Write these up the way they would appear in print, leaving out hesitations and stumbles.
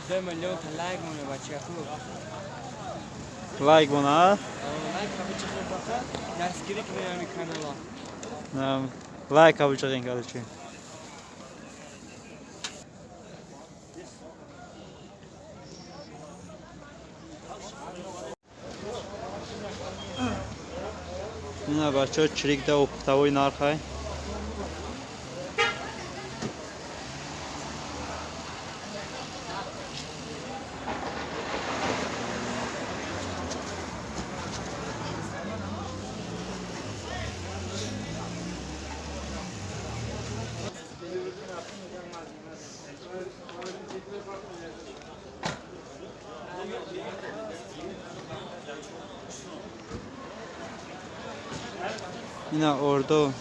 2 milyon like mı bacı خوب Like buna. like kabıcı bakar destgiri kimi kanala Nam. Like avucu renk alıcı. Yine başka çürükte opta oynar kay. Yine orada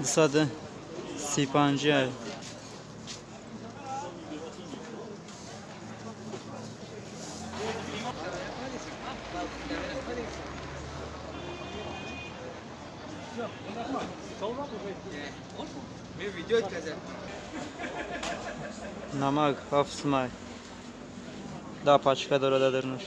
kısadı sipancı. bir video çekeceğim Namak, hafsmay. Da paçka doradadırmış.